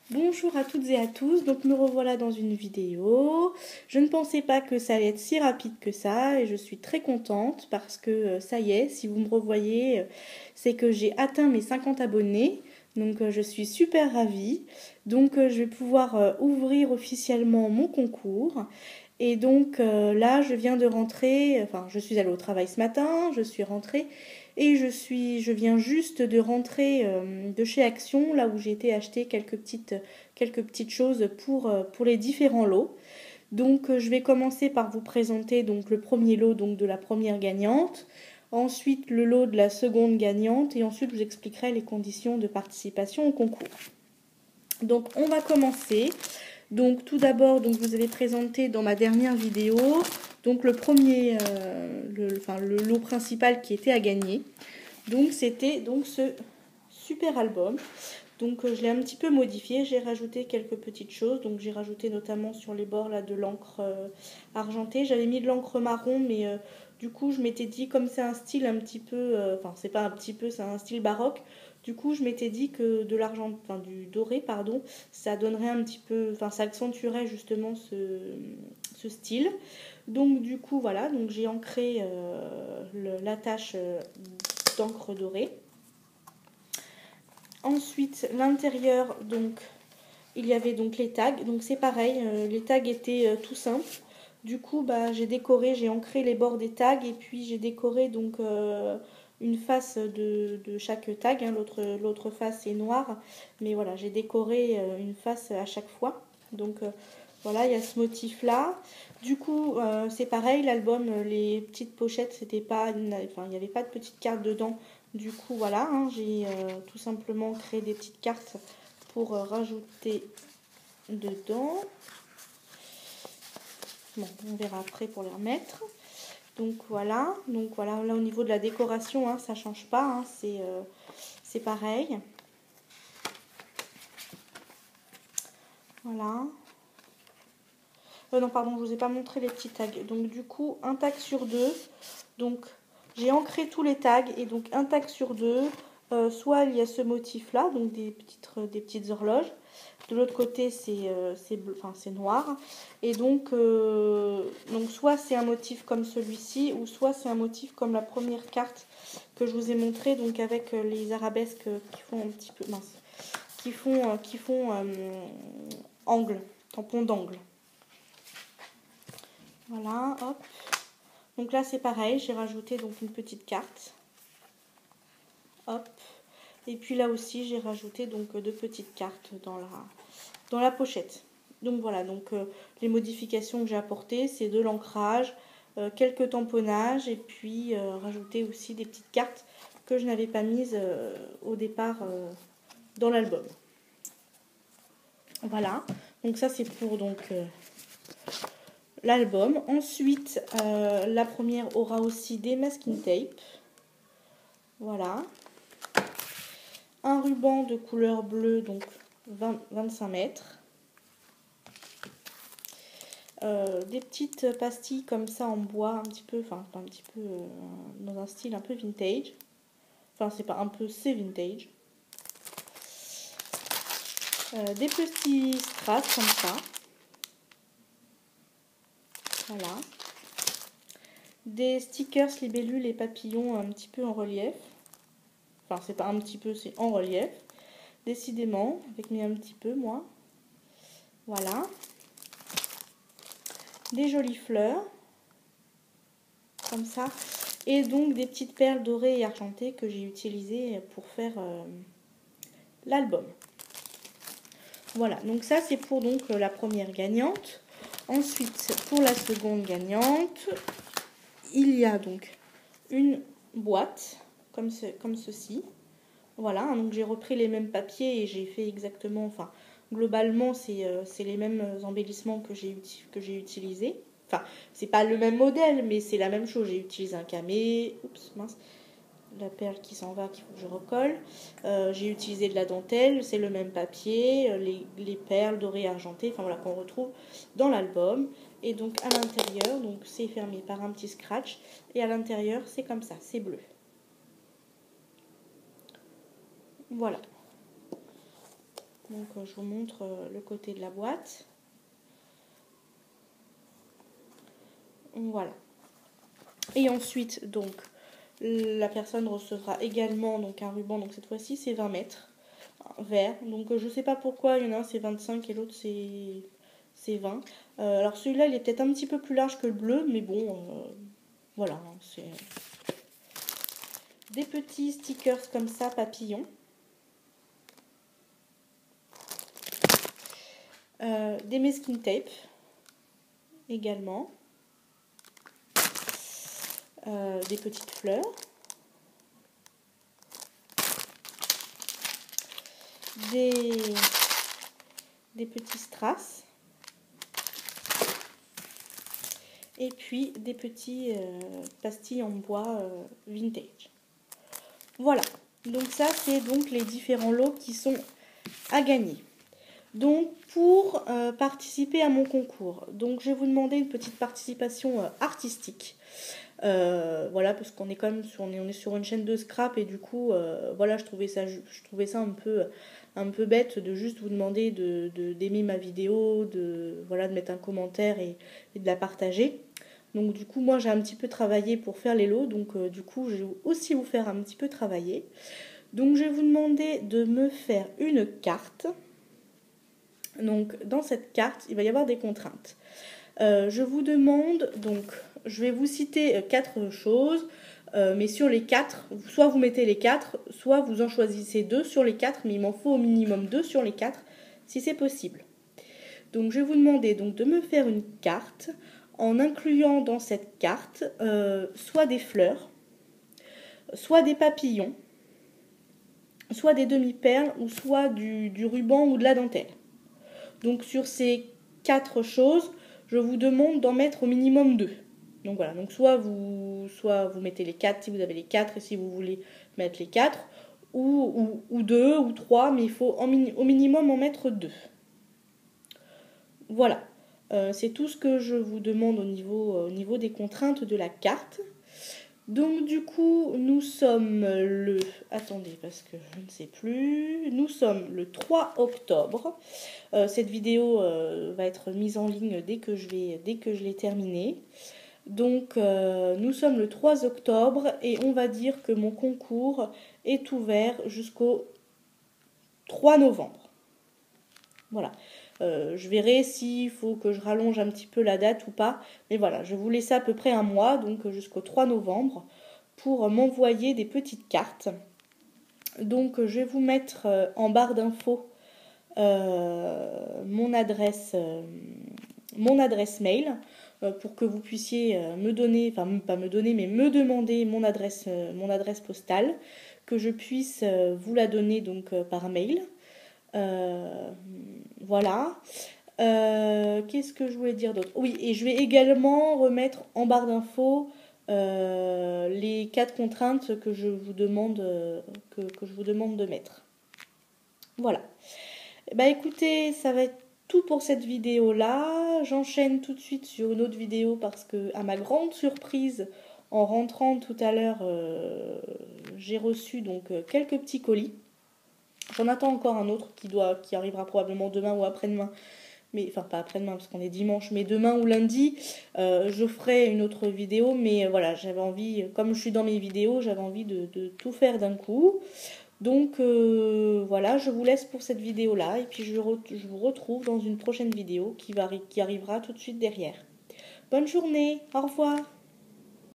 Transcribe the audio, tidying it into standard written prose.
Bonjour à toutes et à tous, donc me revoilà dans une vidéo. Je ne pensais pas que ça allait être si rapide que ça et je suis très contente parce que ça y est, si vous me revoyez, c'est que j'ai atteint mes 50 abonnés. Donc je suis super ravie. Donc je vais pouvoir ouvrir officiellement mon concours. Et donc là, je viens de rentrer, enfin je suis allée au travail ce matin, je suis rentrée et je viens juste de rentrer de chez Action, là où j'ai été acheter quelques petites choses pour les différents lots. Donc je vais commencer par vous présenter donc, le premier lot donc, de la première gagnante, ensuite le lot de la seconde gagnante et ensuite je vous expliquerai les conditions de participation au concours. Donc on va commencer. Donc tout d'abord, donc vous avez présenté dans ma dernière vidéo donc le premier, le lot principal qui était à gagner. Donc c'était donc ce super album. Donc je l'ai un petit peu modifié, j'ai rajouté quelques petites choses. Donc j'ai rajouté notamment sur les bords là de l'encre argentée. J'avais mis de l'encre marron, mais du coup je m'étais dit comme c'est un style un petit peu, enfin c'est pas un petit peu, c'est un style baroque. Du coup je m'étais dit que de l'argent, enfin du doré pardon, ça donnerait un petit peu, enfin ça accentuerait justement ce style. Donc du coup voilà, donc j'ai ancré l'attache d'encre dorée. Ensuite, l'intérieur, donc, il y avait donc les tags. Donc c'est pareil, les tags étaient tout simples. Du coup, bah, j'ai décoré, j'ai ancré les bords des tags et puis j'ai décoré donc une face de chaque tag. Hein. L'autre face est noire, mais voilà, j'ai décoré une face à chaque fois. Donc voilà, il y a ce motif-là. Du coup, c'est pareil, l'album, les petites pochettes, c'était pas, enfin, il n'y avait pas de petites cartes dedans. Du coup, voilà, hein, j'ai tout simplement créé des petites cartes pour rajouter dedans. Bon, on verra après pour les remettre. Donc voilà, là au niveau de la décoration, hein, ça change pas, hein, c'est pareil. Voilà. Non, pardon, je vous ai pas montré les petits tags. Donc du coup, un tag sur deux. Donc j'ai ancré tous les tags et donc un tag sur deux. Soit il y a ce motif là, donc des petites horloges. De l'autre côté, c'est noir. Et donc soit c'est un motif comme celui-ci, ou soit c'est un motif comme la première carte que je vous ai montré, donc avec les arabesques qui font un petit peu mince, qui font angle, tampon d'angle. Voilà, hop. Donc là c'est pareil, j'ai rajouté donc une petite carte. Hop. Et puis là aussi j'ai rajouté donc deux petites cartes dans la pochette. Donc voilà, donc les modifications que j'ai apportées, c'est de l'ancrage, quelques tamponnages et puis rajouter aussi des petites cartes que je n'avais pas mises au départ dans l'album. Voilà, donc ça c'est pour donc l'album. Ensuite, la première aura aussi des masking tape. Voilà. Un ruban de couleur bleue, donc 25 mètres. Des petites pastilles comme ça en bois, un petit peu, enfin un petit peu dans un style un peu vintage. Enfin c'est pas un peu, c'est vintage. Des petits strass comme ça. Voilà. Des stickers, libellules et papillons un petit peu en relief. Enfin c'est pas un petit peu, c'est en relief. Décidément, avec mis un petit peu moi. Voilà. Des jolies fleurs. Comme ça. Et donc des petites perles dorées et argentées que j'ai utilisées pour faire l'album. Voilà, donc ça c'est pour donc la première gagnante. Ensuite, pour la seconde gagnante, il y a donc une boîte comme ceci. Voilà, donc j'ai repris les mêmes papiers et j'ai fait exactement, enfin globalement c'est les mêmes embellissements que j'ai utilisés. Enfin, c'est pas le même modèle, mais c'est la même chose. J'ai utilisé un camé, oups, mince, la perle qui s'en va, qu'il faut que je recolle. J'ai utilisé de la dentelle, c'est le même papier, les perles dorées et argentées, enfin voilà, qu'on retrouve dans l'album. Et donc à l'intérieur, donc c'est fermé par un petit scratch, et à l'intérieur c'est comme ça, c'est bleu. Voilà. Donc je vous montre le côté de la boîte. Voilà. Et ensuite, donc, la personne recevra également donc, un ruban. Donc cette fois-ci, c'est 20 mètres. Vert. Donc je sais pas pourquoi, il y en a un c'est 25 et l'autre c'est 20. Alors celui-là, il est peut-être un petit peu plus large que le bleu, mais bon, voilà. Hein, c'est des petits stickers comme ça, papillons. Des masking tape également. Des petites fleurs. Des petits strass. Et puis des petits pastilles en bois vintage. Voilà. Donc ça, c'est donc les différents lots qui sont à gagner. Donc pour participer à mon concours, donc je vais vous demander une petite participation artistique. Voilà, parce qu'on est quand même on est sur une chaîne de scrap et du coup voilà, je trouvais ça un peu bête de juste vous demander d'aimer ma vidéo, de mettre un commentaire et de la partager. Donc du coup moi j'ai un petit peu travaillé pour faire les lots, donc du coup je vais aussi vous faire un petit peu travailler. Donc je vais vous demander de me faire une carte. Donc dans cette carte il va y avoir des contraintes. Je vous demande, donc je vais vous citer 4 choses, mais sur les 4, soit vous mettez les 4, soit vous en choisissez 2 sur les 4, mais il m'en faut au minimum 2 sur les 4 si c'est possible. Donc je vais vous demander donc de me faire une carte en incluant dans cette carte soit des fleurs, soit des papillons, soit des demi-perles ou soit du ruban ou de la dentelle. Donc sur ces 4 choses, je vous demande d'en mettre au minimum 2. Donc voilà, donc soit vous mettez les 4 si vous avez les 4 et si vous voulez mettre les 4, ou 2 ou 3, mais il faut au minimum en mettre 2. Voilà, c'est tout ce que je vous demande au niveau des contraintes de la carte. Donc du coup, nous sommes le... Attendez, parce que je ne sais plus. Nous sommes le 3 octobre. Cette vidéo va être mise en ligne dès que je l'ai terminée. Donc nous sommes le 3 octobre et on va dire que mon concours est ouvert jusqu'au 3 novembre. Voilà. Je verrai s'il faut que je rallonge un petit peu la date ou pas. Mais voilà, je vous laisse à peu près un mois, donc jusqu'au 3 novembre, pour m'envoyer des petites cartes. Donc je vais vous mettre en barre d'infos mon adresse mail pour que vous puissiez me donner, enfin pas me donner, mais me demander mon adresse postale, que je puisse vous la donner donc par mail. Voilà. Qu'est-ce que je voulais dire d'autre? Oui, et je vais également remettre en barre d'infos les 4 contraintes que je vous demande, que je vous demande de mettre. Voilà. Bah écoutez, ça va être tout pour cette vidéo là. J'enchaîne tout de suite sur une autre vidéo parce que, à ma grande surprise, en rentrant tout à l'heure, j'ai reçu donc quelques petits colis. J'en attends encore un autre qui arrivera probablement demain ou après-demain. Mais, enfin, pas après-demain parce qu'on est dimanche, mais demain ou lundi, je ferai une autre vidéo. Mais voilà, j'avais envie, comme je suis dans mes vidéos, j'avais envie de tout faire d'un coup. Donc voilà, je vous laisse pour cette vidéo-là. Et puis je vous retrouve dans une prochaine vidéo qui arrivera tout de suite derrière. Bonne journée, au revoir.